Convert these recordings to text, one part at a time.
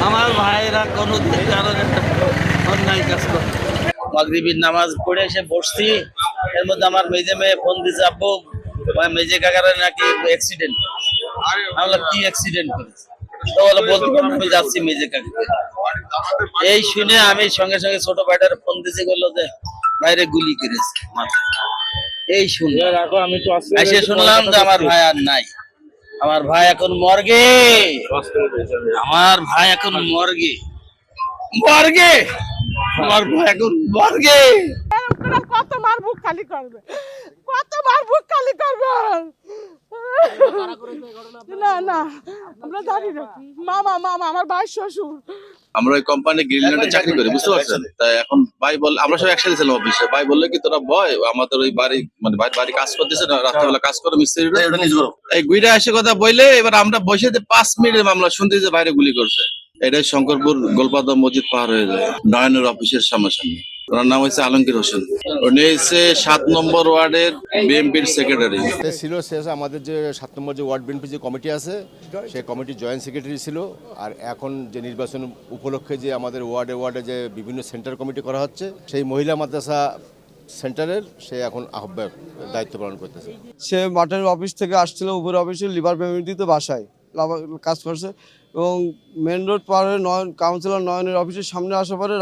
আমার ভাইরা কোনো কারণে অন্যায় কাজ করে। মাগরিবের নামাজ পড়ে এসে বসছি, এর মধ্যে আমার মেজে মেয়ে ফোন দিছে, আব্বু মেজে কাকার নাকি অ্যাক্সিডেন্ট। আমরা কি অ্যাক্সিডেন্ট করেছে? তো বলে বলতে পারবো, আমি যাচ্ছি মেজে কাকা। এই শুনে আমি সঙ্গে সঙ্গে ছোট ভাইটার ফোন দিছি, বললো যে বাইরে গুলি করেছে মাথায়। এই শুনে এসে শুনলাম যে আমার ভাই আর নাই, আমার ভাই এখন মর্গে, আমার ভাই এখন মর্গে, মর্গে, আমার ভাই এখন মর্গে। কত মার বুক খালি করবে, কত মার বুক খালি করবে। না না আমরা জানি না, মামা মামা আমার ভাই শ্বশুর। আমরা ওই কোম্পানি গ্রিনল্যান্ডে চাকরি করি, বুঝতে পারছেন? তাই এখন ভাই বল, আমরা সব একসাথে ছিলাম অফিসে। ভাই বললে কি তোরা বয়, আমাদের ওই বাড়ি মানে বাড়ি কাজ করতেছে না, রাত্রেবেলা কাজ করে মিস্ত্রিরা, এই গুইরা এসে কথা বললে এবার আমরা বসে 5 মিনিটের মামলা শুনতে যে বাইরে গুলি করছে। এটাই শঙ্করপুর গোলপাদা মসজিদ পার হয়ে যায়, নয়নের অফিসের সামনাসামনি। ওনার নাম হচ্ছে আলমগীর হোসেন, উনি হচ্ছে 7 নম্বর ওয়ার্ডের বিএনপির সেক্রেটারি ছিল। শেষ আমাদের যে 7 নম্বর যে ওয়ার্ড বিএনপি যে কমিটি আছে, সেই কমিটির জয়েন্ট সেক্রেটারি ছিল। আর এখন যে নির্বাচন উপলক্ষে যে আমাদের ওয়ার্ডে ওয়ার্ডে যে বিভিন্ন সেন্টার কমিটি করা হচ্ছে, সেই মহিলা মাদ্রাসা সেন্টারের সে এখন আহ্বায়ক দায়িত্ব পালন করতেছে। সে মাঠের অফিস থেকে আসছিল, উপরে অফিসে লিভার ফ্যামিলিতে বাসায় কাজ করছে, এবং মেন রোড পার হয়ে কাউন্সিলর নয়নের অফিসের সামনে আসার পরে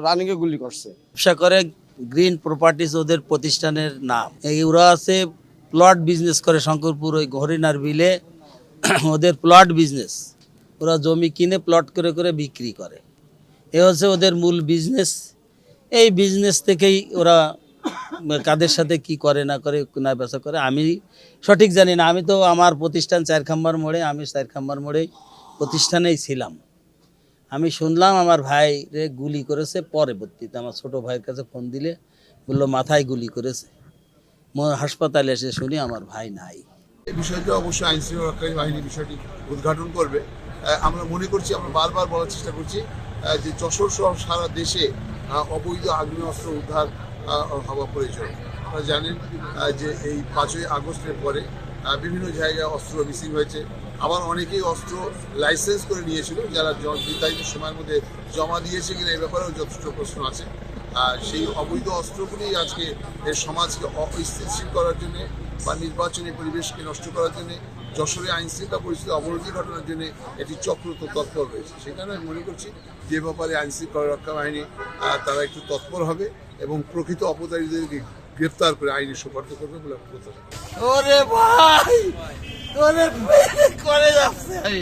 রানিংয়ে গুলি করছে। ব্যবসা করে গ্রিন প্রপার্টিজ ওদের প্রতিষ্ঠানের নাম। এই ওরা আছে প্লট বিজনেস করে শঙ্করপুর ওই হরিণার বিলে, ওদের প্লট বিজনেস। ওরা জমি কিনে প্লট করে করে বিক্রি করে, এ হচ্ছে ওদের মূল বিজনেস। এই বিজনেস থেকেই ওরা কাদের সাথে কি করে না করে না বেচা করে আমি সঠিক জানি না। আমি তো আমার প্রতিষ্ঠান 4 খাম্বার মোড়ে, আমি 4 খাম্বার মোড়ে প্রতিষ্ঠানেই ছিলাম। আমি শুনলাম আমার ভাই রে গুলি করেছে, পরবর্তীতে আমার ছোট ভাইয়ের কাছে ফোন দিলে বললো মাথায় গুলি করেছে। হাসপাতালে এসে শুনি আমার ভাই নাই। এই বিষয়টা অবশ্যই আইন শৃঙ্খলা বাহিনী বিষয়টি উদ্ঘাটন করবে। আমরা মনে করছি, আমরা বারবার বলার চেষ্টা করছি যে যশোর সহ সারা দেশে অবৈধ আগ্নেয়াস্ত্র উদ্ধার হওয়া প্রয়োজন। আপনারা জানেন যে এই 5ই আগস্টের পরে বিভিন্ন জায়গায় অস্ত্র মিসিং হয়েছে। আবার অনেকেই অস্ত্র লাইসেন্স করে নিয়েছিল, যারা নির্ধারিত সময়ের মধ্যে জমা দিয়েছে কিনা এই ব্যাপারেও যথেষ্ট প্রশ্ন আছে। সেই অবৈধ অস্ত্রগুলি আজকে এর সমাজকে অস্থিতিশীল করার জন্য বা নির্বাচনী পরিবেশকে নষ্ট করার জন্য, যশোরে আইন শৃঙ্খলা পরিস্থিতি অবনতি ঘটানোর জন্য এটি চক্রত তৎপর রয়েছে। সেই কারণে আমি মনে করছি যে ব্যাপারে আইন শৃঙ্খলা রক্ষা বাহিনী তারা একটু তৎপর হবে এবং প্রকৃত অপরাধীদেরকে গ্রেফতার করে আইনে সুপারিশ করবে বলে আমি প্রত্যাশা করি। ওরে ভাই, ওরে করে যাচ্ছে আমি